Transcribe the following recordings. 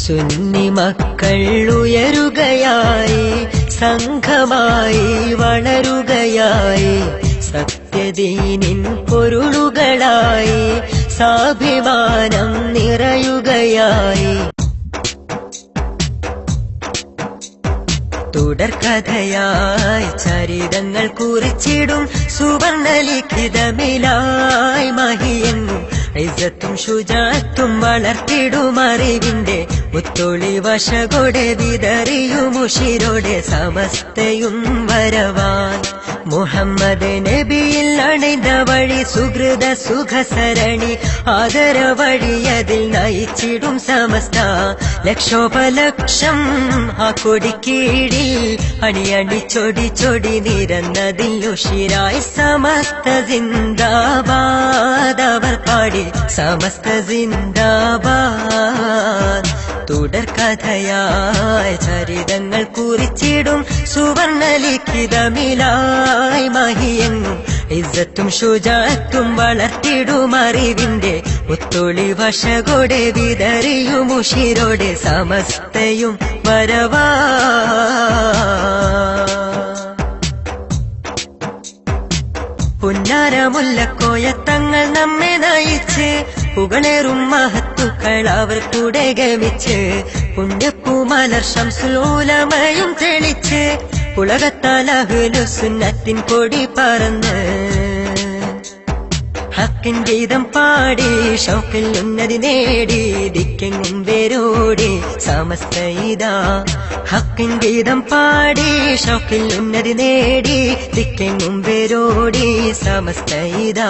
സുന്നി മക്കൾ ഉയരുകയായി, സംഘമായി വളരുകയായി, സത്യദീനിൻ പൊരുളുകളായി, സാഭിമാനം നിറയുകയായി. തുടർക്കഥയായി ചരിതങ്ങൾ കുറിച്ചിടും സുവർണലിഖിതമിലായി മഹിയെങ്ങും ഇസ്സത്തും ശുജാഅത്തും വളർത്തിടും അറിവിന്റെ മുത്തൊളി വശകൊടെ വിതറിയുമുഷിരോടെ സമസ്തയും വരവാൻ. മുഹമ്മദ് നബിയിൽ അണിந்த വഴി സുഹൃത സുഖസരണി ആദര വഴിയതിൽ നയിച്ചിടും സമസ്ത ലക്ഷോപലക്ഷം ആ കൊടിക്കീഴിൽ അണിയണി ചൊടി ചൊടി നിരന്നതിൽ ഉഷിരായി സമസ്ത സിന്ദാബാദ് അവർ പാടി സമസ്ത സിന്ദാബാദ്. തുടർക്കഥയായി ചരിതങ്ങൾ കുറിച്ചിടും സുവർണലിഖിതമിലായി മഹിയെങ്ങും ഇസ്സത്തും ശുജാഅത്തും വളർത്തിടും അറിവിന്റെ മുത്തൊളി വശകൊടെ വിതറിയുമുഷിരോടെ സമസ്തയും വരവാ. പുന്നാരമുല്ലക്കോയ തങ്ങൾ നമ്മെ നയിച്ച് പുകളേറും മഹത്തുക്കൾ അവർ കൂടെ ഗമിച്ച് പുണ്യപ്പൂമലർ ശംസുൽ ഉലമയും തെളിച്ച് ഉലകത്താൽ അഹ്ലുസുന്നത്തിൻ കൊടി പറന്ന് ഹക്കിൻ ഗീതം പാടി ഷൗക്കിൽ ഉന്നതി നേടി ദിക്കെങ്ങും വേരോടി സമസ്ത ഇതാ. ഹക്കിൻ ഗീതം പാടി ഷൗക്കിൽ ഉന്നതി നേടി ദിക്കെങ്ങും വേരോടി സമസ്ത ഇതാ.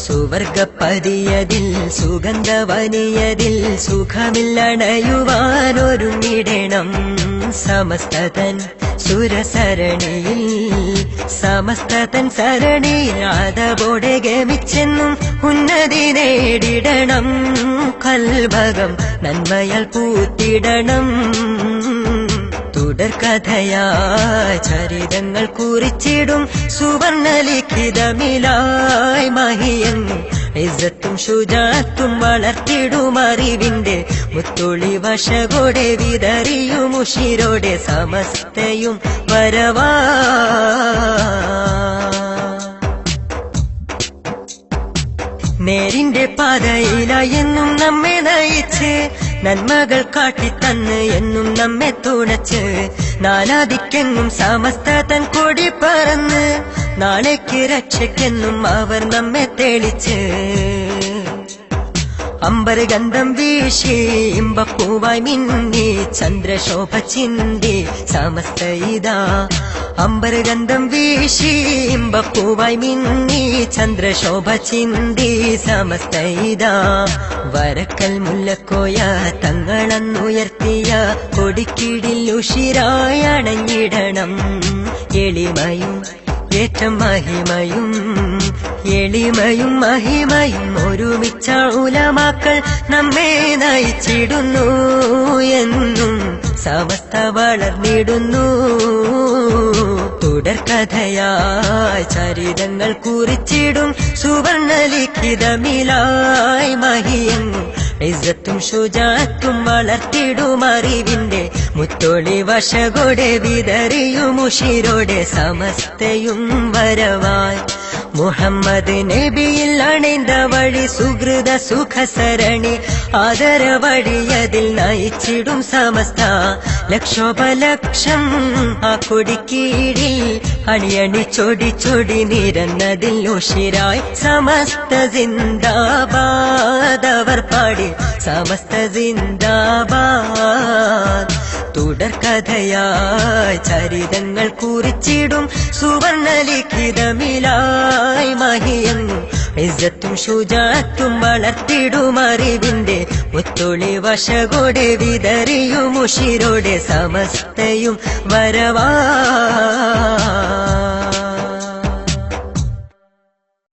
സുവർഗപ്പതിയതിൽ സുഗന്ധവനിയതിൽ സുഖമില്ലണയുവാനൊരുങ്ങിടണം സമസ്തതൻ സുരസരണിയിൽ. സമസ്തതൻ സരണിയിൽ ആദബോടെ ഗമിച്ചെന്നും ഉന്നതി നേടിടണം. കൽഭകം നന്മയാൽ പൂത്തിടണം. തുടർക്കഥയായി ചരിതങ്ങൾ കുറിച്ചിടും സുവർണലിഖിതമിലായി മഹിയെങ്ങും ഇസ്സത്തും ശുജാഅത്തും വളർത്തിടും അറിവിന്റെ മുത്തൊളി വശകൊടെ വിതറിയുമുഷിരോടെ സമസ്തയും വരവാ. നേരിന്റെ പാതയിലായി എന്നും നമ്മെ നയിച്ച് നന്മകൾ കാട്ടിത്തന്ന് എന്നും നമ്മെ തുണച്ച് നാനാദിക്കെങ്ങും സമസ്ത തൻ കൊടി പറന്ന് നാളേക്ക് രക്ഷയ്ക്കെന്നും അവർ നമ്മെ തെളിച്ച് അമ്പർ ഗന്ധം വീശി ഇമ്പപ്പൂവായി മിന്നി ചന്ദ്രശോഭ ചിന്തി സമസ്ത ഇതാ. അമ്പർ ഗന്ധം വീശി ഇമ്പപ്പൂവായി മിന്നി ചന്ദ്രശോഭ ചിന്തി സമസ്ത ഇതാ. വരക്കൽ മുല്ലക്കോയ തങ്ങളന്നുയർത്തിയ കൊടിക്കീഴിൽ ഉഷിരായി അണഞ്ഞിടണം. എളിമയും ഏറ്റം മഹിമയും എളിമയും മഹിമയും ഒരുമിച്ച ഉലമാക്കൾ നമ്മെ നയിച്ചിടുന്നു എന്നും സമസ്ത വളർന്നിടുന്നു. തുടർക്കഥയായി ചരിതങ്ങൾ കുറിച്ചിടും സുവർണലിഖിതമിലായി മഹിയെങ്ങും ഇസ്സത്തും ശുജാഅത്തും വളർത്തിടും അറിവിന്റെ മുത്തൊളി വശകൊടെ വിതറിയുമുഷിരോടെ സമസ്തയും വരവായി. മുഹമ്മദ് നബിയിൽ അണിந்த വഴി സുഹൃത സുഖസരണി ആദര വഴിയതിൽ നയിച്ചിടും സമസ്ത ലക്ഷോപലക്ഷം ആ കൊടിക്കീഴിൽ അണിയണി ചൊടി ചൊടി നിരന്നതിൽ ഉഷിരായി സമസ്ത സിന്ദാബാദ് അവർ പാടി സമസ്ത സിന്ദാബാദ്. തുടർക്കഥയായി ചരിതങ്ങൾ കുറിച്ചിടും സുവർണലിഖിതമിലായി മഹിയെങ്ങും ഇസ്സത്തും ശുജാഅത്തും വളർത്തിടും അറിവിന്റെ മുത്തൊളി വശകൊടെ വിതറിയുമുഷിരോടെ സമസ്തയും വരവാ.